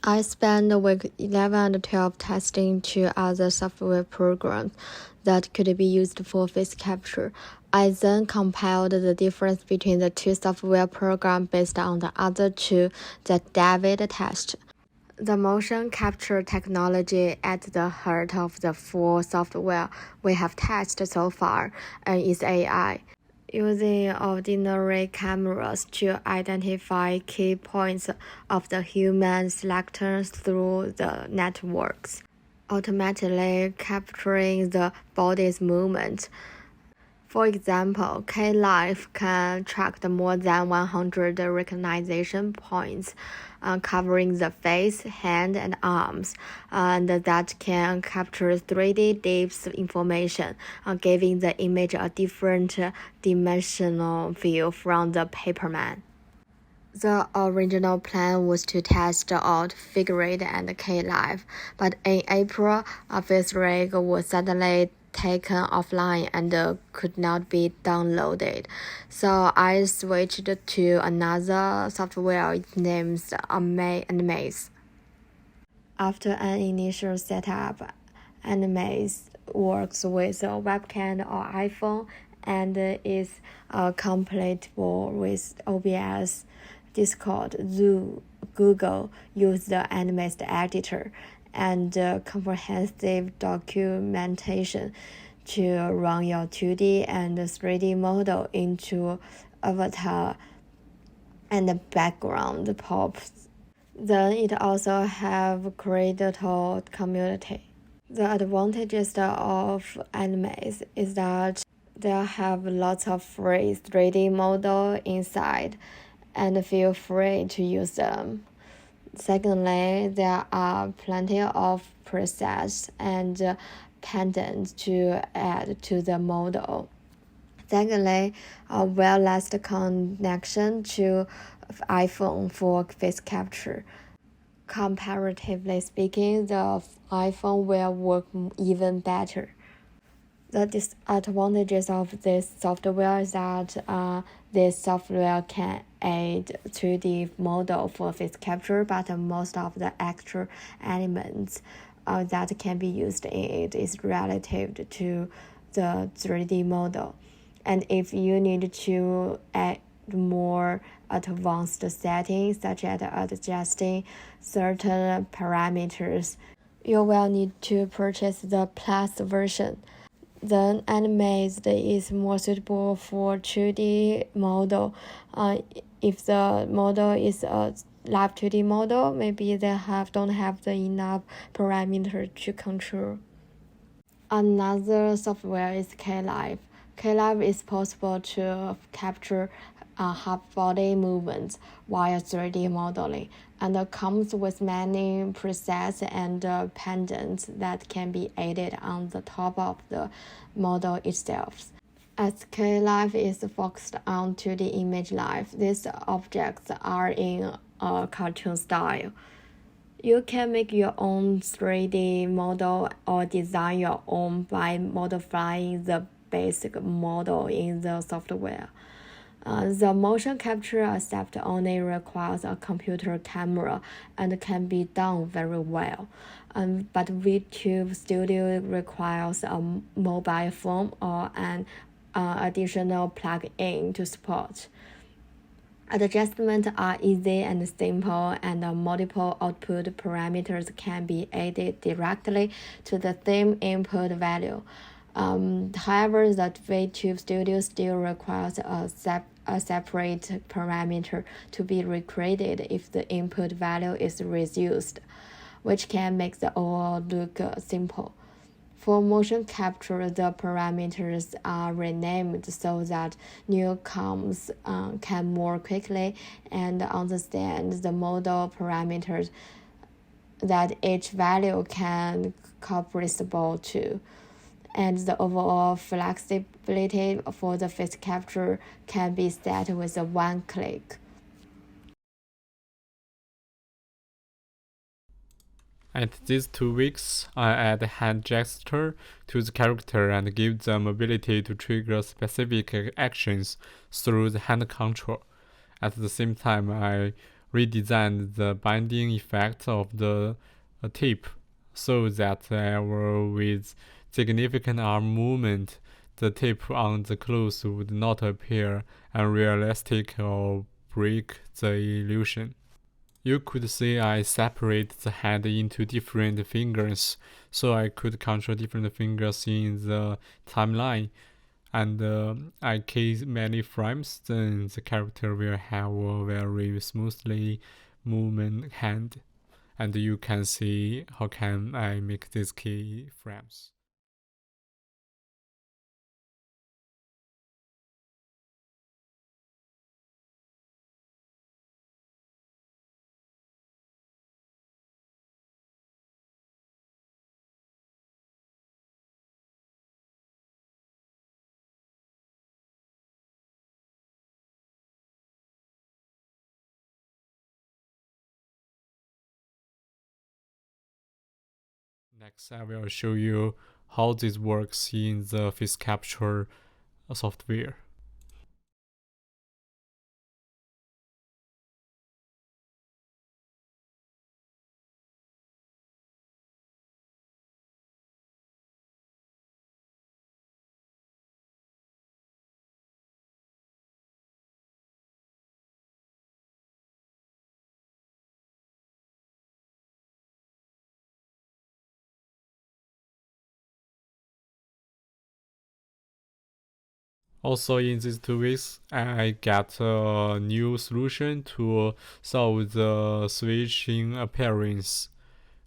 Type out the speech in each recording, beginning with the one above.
I spent week 11 and 12 testing two other software programs that could be used for face capture. I then compiled the difference between the two software programs based on the other two that David tested. The motion capture technology at the heart of the four software we have tested so far is AI. Using ordinary cameras to identify key points of the human selectors through the networks, automatically capturing the body's movement. For example, K-Life can track more than 100 recognition points covering the face, hand, and arms, and that can capture 3D depth information, giving the image a different dimensional view from the paperman. The original plan was to test out Figure8 and K-Live, but in April, FaceRig was suddenly taken offline and could not be downloaded. So I switched to another software named Animaze. After an initial setup, Animaze works with a webcam or iPhone and is compatible with OBS, Discord, Zoom, Google use the Animaze editor and comprehensive documentation to run your 2D and 3D model into avatar and background pops. Then it also have credible community. The advantages of Animaze is that they have lots of free 3D model inside and feel free to use them. Secondly, there are plenty of presets and pendants to add to the model. Secondly, a wireless connection to iPhone for face capture. Comparatively speaking, the iPhone will work even better. The disadvantages of this software is that this software can add 2D model for face capture, but most of the extra elements that can be used in it is relative to the 3D model. And if you need to add more advanced settings, such as adjusting certain parameters, you will need to purchase the Plus version. Then Animaze is more suitable for 2D model. If the model is a live 2D model, maybe they don't have enough parameter to control. Another software is K-Live. K-Live is possible to capture half body movements via 3D modeling, and comes with many presets and pendants that can be added on the top of the model itself. As K-Live is focused on 2D image life, these objects are in a cartoon style. You can make your own 3D model or design your own by modifying the basic model in the software. The motion capture accept only requires a computer camera and can be done very well. But WIP Studio requires a mobile phone or an additional plug-in to support. Adjustments are easy and simple, and multiple output parameters can be added directly to the theme input value. However, the WIP Studio still requires a separate parameter to be recreated if the input value is reduced, which can make the overall look simple. For motion capture, the parameters are renamed so that newcomers can more quickly and understand the model parameters that each value can comparable to. And the overall flexibility for the face capture can be set with a one click. At these 2 weeks, I add hand gesture to the character and give them ability to trigger specific actions through the hand control. At the same time, I redesigned the binding effect of the tape so that with significant arm movement, the tape on the clothes would not appear unrealistic or break the illusion. You could see I separate the hand into different fingers so I could control different fingers in the timeline, and I key many frames, then the character will have a very smoothly moving hand, and you can see how can I make these key frames. Next, I will show you how this works in the face capture software. Also, in these 2 weeks, I got a new solution to solve the switching appearance.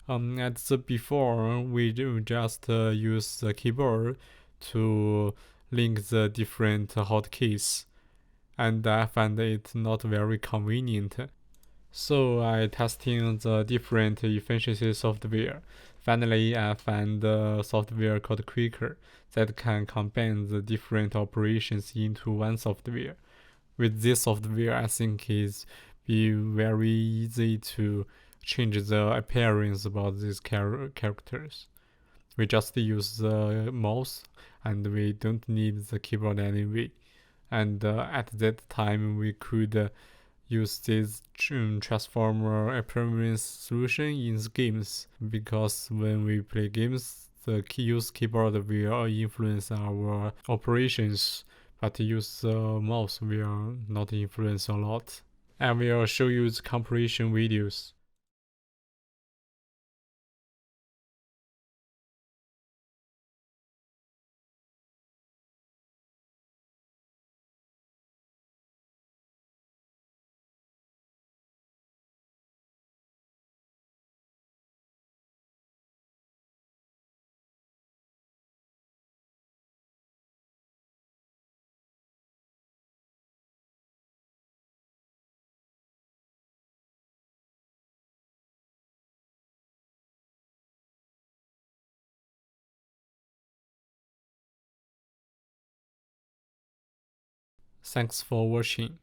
At the before, we do just use the keyboard to link the different hotkeys, and I find it not very convenient. So I testing the different efficiency software. Finally, I found a software called Quicker that can combine the different operations into one software. With this software, I think it's be very easy to change the appearance about these characters. We just use the mouse and we don't need the keyboard anyway. And at that time, we could use this transformer appearance solution in the games, because when we play games, the use keyboard will influence our operations, but use the mouse will not influence a lot. I will show you the comparison videos. Thanks for watching.